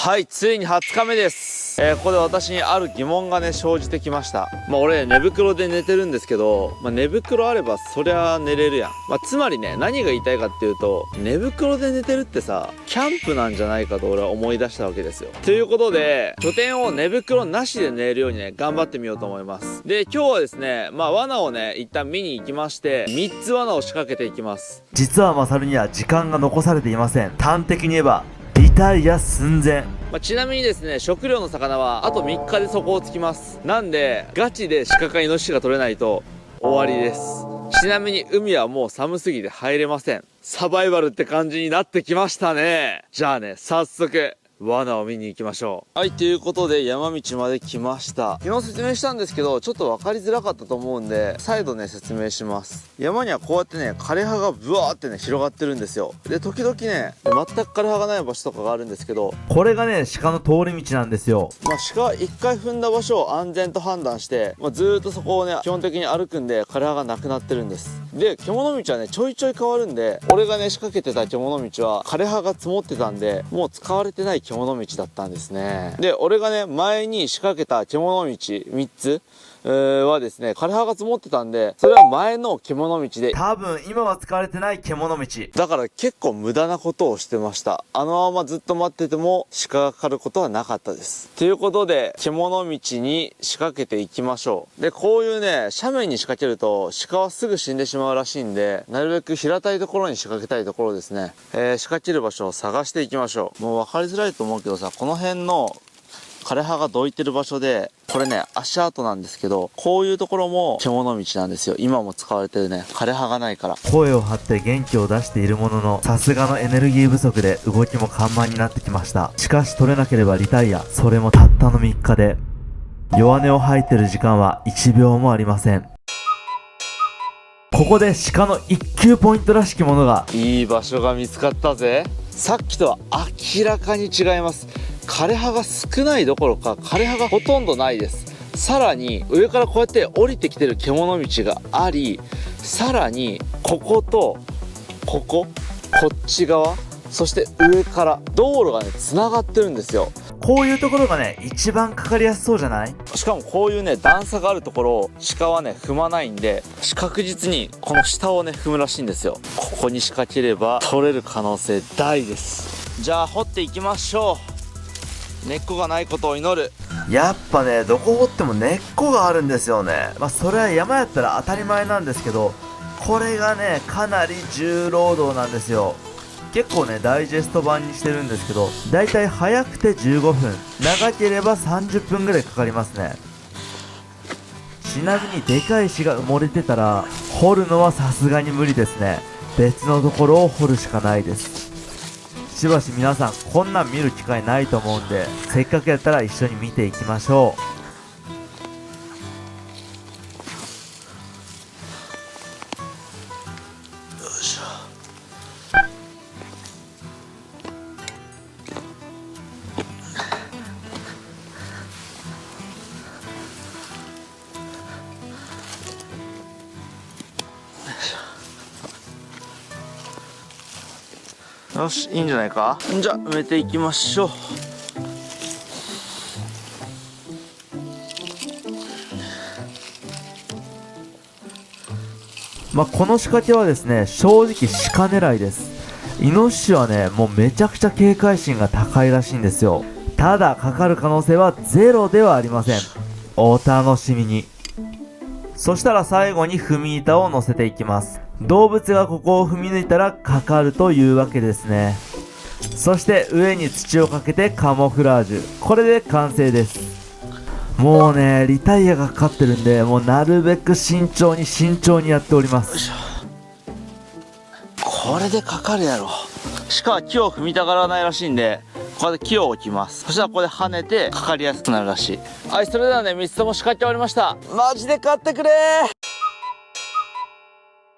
はい、ついに20日目です。ここで私にある疑問がね、生じてきました。俺、寝袋で寝てるんですけど、寝袋あればそりゃ寝れるやん。つまりね、何が言いたいかっていうと、寝袋で寝てるってさ、キャンプなんじゃないかと俺は思い出したわけですよ。ということで、拠点を寝袋なしで寝るようにね、頑張ってみようと思います。で、今日はですね、罠をね、一旦見に行きまして、3つ罠を仕掛けていきます。実はマサルには時間が残されていません。端的に言えばリタイア寸前。ちなみにですね、食料の魚はあと3日で底をつきます。なんでガチで鹿かイノシシが取れないと終わりです。ちなみに海はもう寒すぎて入れません。サバイバルって感じになってきましたね。じゃあね、早速罠を見に行きましょう。はい、ということで山道まで来ました。昨日説明したんですけど、ちょっと分かりづらかったと思うんで再度ね説明します。山にはこうやってね枯れ葉がブワーってね広がってるんですよ。で時々ね全く枯れ葉がない場所とかがあるんですけど、これがね鹿の通り道なんですよ。鹿は一回踏んだ場所を安全と判断して、ずーっとそこをね基本的に歩くんで枯れ葉がなくなってるんです。で獣道はねちょいちょい変わるんで、俺がね仕掛けてた獣道は枯れ葉が積もってたんでもう使われてない獣道だったんですね。で俺がね前に仕掛けた獣道3つはですね枯れ葉が積もってたんで、それは前の獣道で多分今は使われてない獣道だから結構無駄なことをしてました。あのままずっと待ってても鹿がかかることはなかったです。ということで獣道に仕掛けていきましょう。でこういうね斜面に仕掛けると鹿はすぐ死んでしまうらしいんで、なるべく平たいところに仕掛けたいところですね。仕掛ける場所を探していきましょう。もう分かりづらいと思うけどさ、この辺の枯れ葉がどいてる場所で、これね足跡なんですけど、こういうところも獣道なんですよ。今も使われてるね枯れ葉がないから。声を張って元気を出しているものの、さすがのエネルギー不足で動きも緩慢になってきました。しかし取れなければリタイア、それもたったの3日で。弱音を吐いてる時間は1秒もありません。ここで鹿の1級ポイントらしきものが。いい場所が見つかったぜ。さっきとは明らかに違います。枯れ葉が少ないどころか枯れ葉がほとんどないです。さらに上からこうやって降りてきてる獣道があり、さらにこことこっち側、そして上から道路がねつながってるんですよ。こういうところがね一番かかりやすそうじゃない？しかもこういうね段差があるところを鹿はね踏まないんで、確実にこの下をね踏むらしいんですよ。ここに仕掛ければ取れる可能性大です。じゃあ掘っていきましょう。根っこがないことを祈る。やっぱねどこ掘っても根っこがあるんですよね。それは山やったら当たり前なんですけど、これがねかなり重労働なんですよ。結構ねダイジェスト版にしてるんですけど、だいたい早くて15分、長ければ30分ぐらいかかりますね。ちなみにでかい石が埋もれてたら掘るのはさすがに無理ですね。別のところを掘るしかないです。しばし皆さんこんなん見る機会ないと思うんで、せっかくやったら一緒に見ていきましょう。よし、いいんじゃないか。じゃあ埋めていきましょう。この仕掛けはですね正直鹿狙いです。イノシシはねもうめちゃくちゃ警戒心が高いらしいんですよ。ただかかる可能性はゼロではありません。お楽しみに。そしたら最後に踏み板を乗せていきます。動物がここを踏み抜いたらかかるというわけですね。そして上に土をかけてカモフラージュ、これで完成です。もうねリタイアがかかってるんで、もうなるべく慎重にやっております。これでかかるやろ。鹿は木を踏みたがらないらしいんで、ここで木を置きます。そしたらここで跳ねてかかりやすくなるらしい。はい、それではね3つとも仕掛け終わりました。マジで買ってくれー。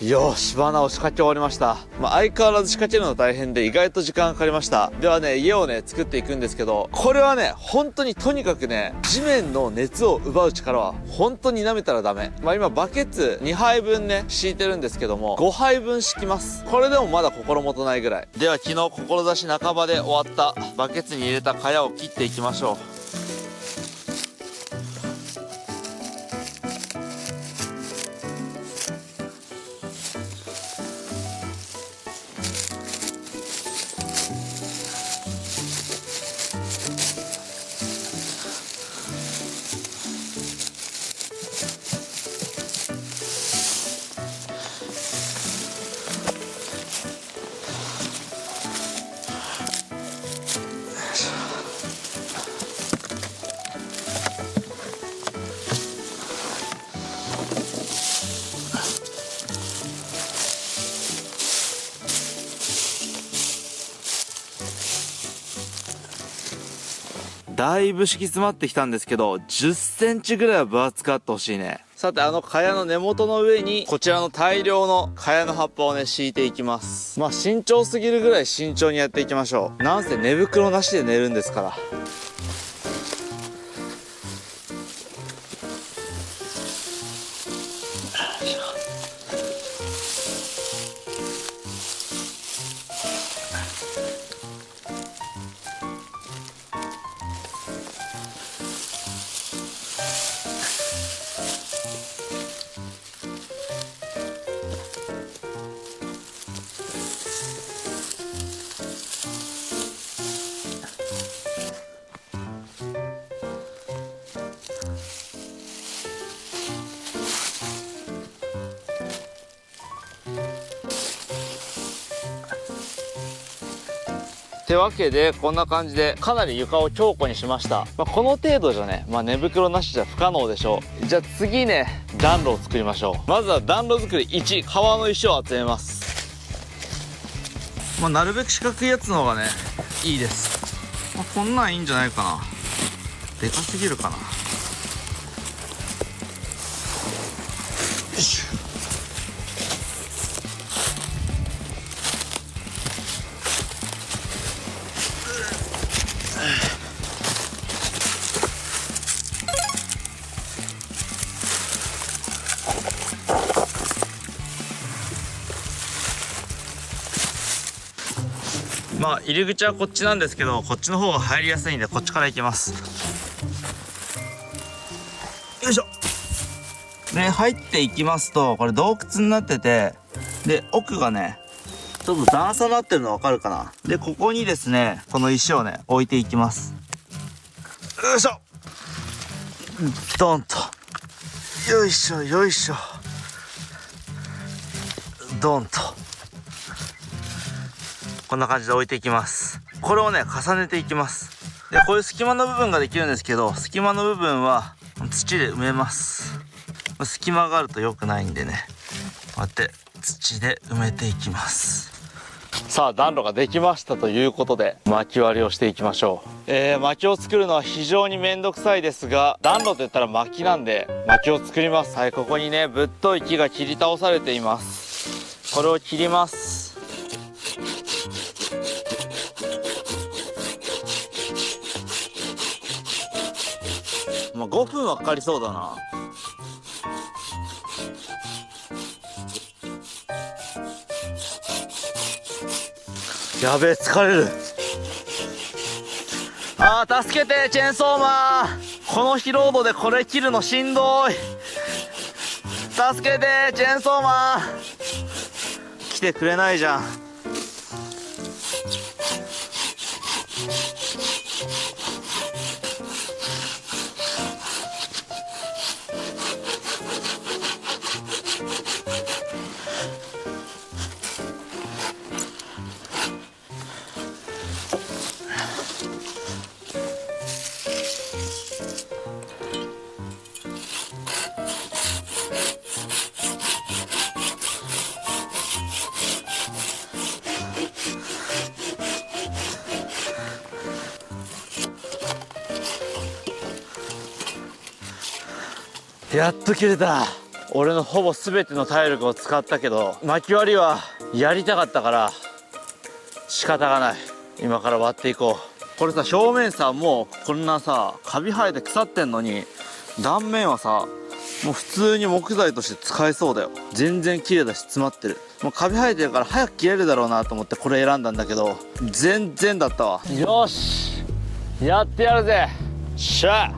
よし、罠を仕掛け終わりました。相変わらず仕掛けるの大変で意外と時間かかりました。ではね、家をね、作っていくんですけど、これはね、本当にとにかくね、地面の熱を奪う力は本当に舐めたらダメ。今バケツ2杯分ね、敷いてるんですけども、5杯分敷きます。これでもまだ心もとないぐらい。では昨日志半ばで終わったバケツに入れた茅を切っていきましょう。だいぶ敷き詰まってきたんですけど、10センチぐらいは分厚くあってほしいね。さて、茅の根元の上に、こちらの大量の茅の葉っぱをね、敷いていきます。慎重すぎるぐらい慎重にやっていきましょう。なんせ寝袋なしで寝るんですから。ってわけで、こんな感じでかなり床を強固にしました。この程度じゃね、寝袋なしじゃ不可能でしょう。じゃあ次ね、暖炉を作りましょう。まずは暖炉作り1、川の石を集めます。なるべく四角いやつの方がね、いいです。こんなんいいんじゃないかな。でかすぎるかな。よいしょ。入り口はこっちなんですけど、こっちの方が入りやすいんで、こっちから行きます。よいしょ。で、入っていきますと、これ洞窟になってて、で、奥がね、ちょっと段差になってるの分かるかな。で、ここにですね、この石をね、置いていきます。よいしょ。ドンと。よいしょ、よいしょ。ドンと。こんな感じで置いていきます。これをね、重ねていきます。で、こういう隙間の部分ができるんですけど、隙間の部分は土で埋めます。隙間があると良くないんでね、こうやって土で埋めていきます。さあ、暖炉ができましたということで、薪割りをしていきましょう。薪を作るのは非常にめんどくさいですが、暖炉といったら薪なんで、薪を作ります。はい、ここにね、ぶっとい木が切り倒されています。これを切ります。5分はかかりそうだな。やべえ、疲れる。助けて、チェーンソーマン。この疲労度でこれ切るのしんどい。助けて、チェーンソーマン。来てくれないじゃん。やっと切れた。俺のほぼ全ての体力を使ったけど、薪割りはやりたかったから仕方がない。今から割っていこう。これさ、表面さ、もうこんなさカビ生えて腐ってんのに、断面はさもう普通に木材として使えそうだよ。全然綺麗だし詰まってる。もうカビ生えてるから早く切れるだろうなと思ってこれ選んだんだけど、全然だったわ。よし、やってやるぜ。しゃあ、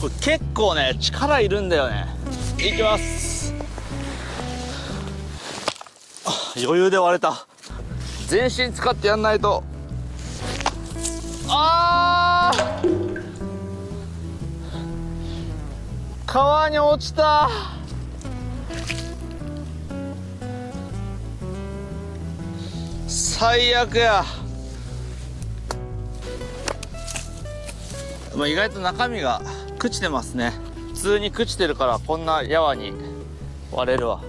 これ結構ね力いるんだよね。いきます。余裕で割れた。全身使ってやんないと。あー、川に落ちた。最悪や。まあ、意外と中身が朽ちてますね。普通に朽ちてるからこんなやわに割れるわ。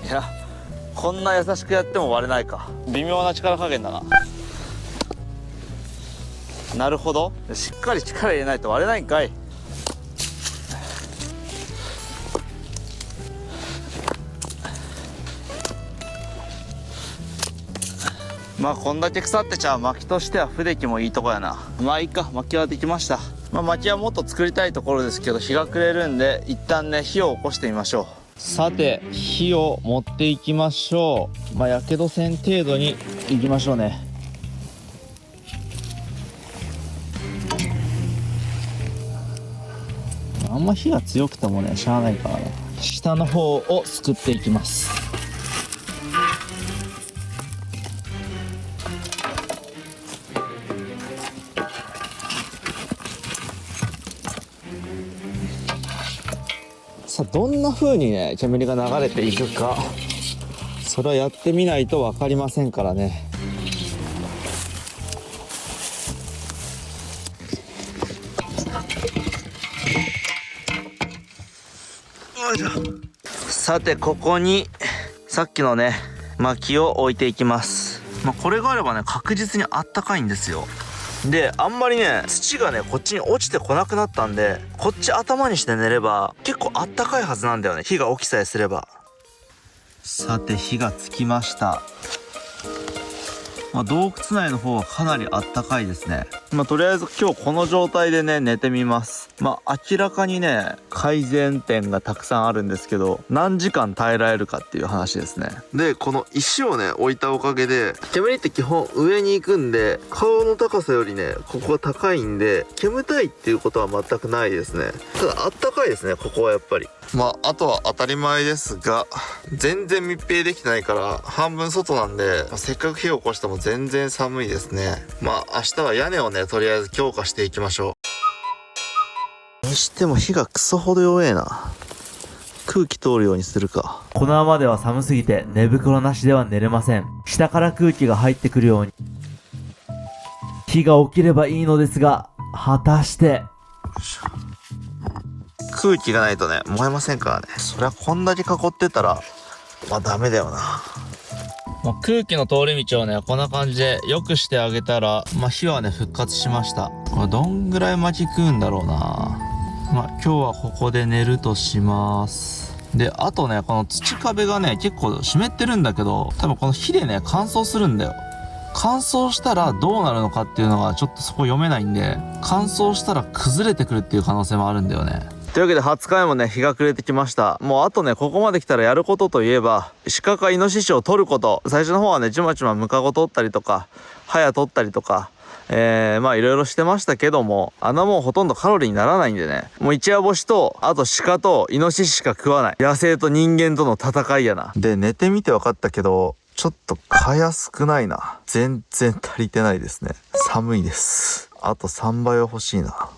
いや、こんな優しくやっても割れないか。微妙な力加減だな。なるほど、しっかり力入れないと割れないんかい。まあこんだけ腐ってちゃ薪としては不出来もいいとこやな。まあいいか、薪はできました。まあ薪はもっと作りたいところですけど、日が暮れるんで一旦ね火を起こしてみましょう。さて火を持っていきましょう。まあやけどせん程度にいきましょうね。あんま火が強くてもねしゃあないからね。下の方をすくっていきます。さあどんな風にね煙が流れていくか、それはやってみないと分かりませんからね。よいしょ。さてここにさっきのね薪を置いていきます。まあ、これがあればね確実にあったかいんですよ。であんまりね土がねこっちに落ちてこなくなったんで、こっち頭にして寝れば結構あったかいはずなんだよね、火が起きさえすれば。さて火がつきました。まあ、洞窟内の方はかなりあったかいですね。まあ、とりあえず今日この状態でね寝てみます。まあ明らかにね改善点がたくさんあるんですけど、何時間耐えられるかっていう話ですね。でこの石をね置いたおかげで煙って基本上に行くんで、顔の高さよりねここが高いんで煙たいっていうことは全くないですね。ただあったかいですねここはやっぱり。まああとは当たり前ですが全然密閉できてないから半分外なんで、せっかく火を起こしても全然寒いですね。まあ明日は屋根をねとりあえず強化していきましょう。にしても火がクソほど弱えな。空気通るようにするか。このままでは寒すぎて寝袋なしでは寝れません。下から空気が入ってくるように火が起きればいいのですが、果たして空気がないとね燃えませんからね。そりゃこんだけ囲ってたらまあダメだよな。まあ、空気の通り道をねこんな感じで良くしてあげたら、まあ、火はね復活しました。これどんぐらい薪食うんだろうな。まあ今日はここで寝るとします。であとねこの土壁がね結構湿ってるんだけど、多分この火でね乾燥するんだよ。乾燥したらどうなるのかっていうのがちょっとそこ読めないんで、乾燥したら崩れてくるっていう可能性もあるんだよね。というわけで20日目もね日が暮れてきました。もうあとねここまで来たらやることといえば鹿かイノシシを取ること。最初の方はねちまちまムカゴ取ったりとかハヤ取ったりとかまあいろいろしてましたけども、あんなもんほとんどカロリーにならないんでね、もう一夜干しとあと鹿とイノシシしか食わない野生と人間との戦いやな。で寝てみて分かったけどちょっと蚊帳少ないな。全然足りてないですね。寒いです。あと3倍は欲しいな。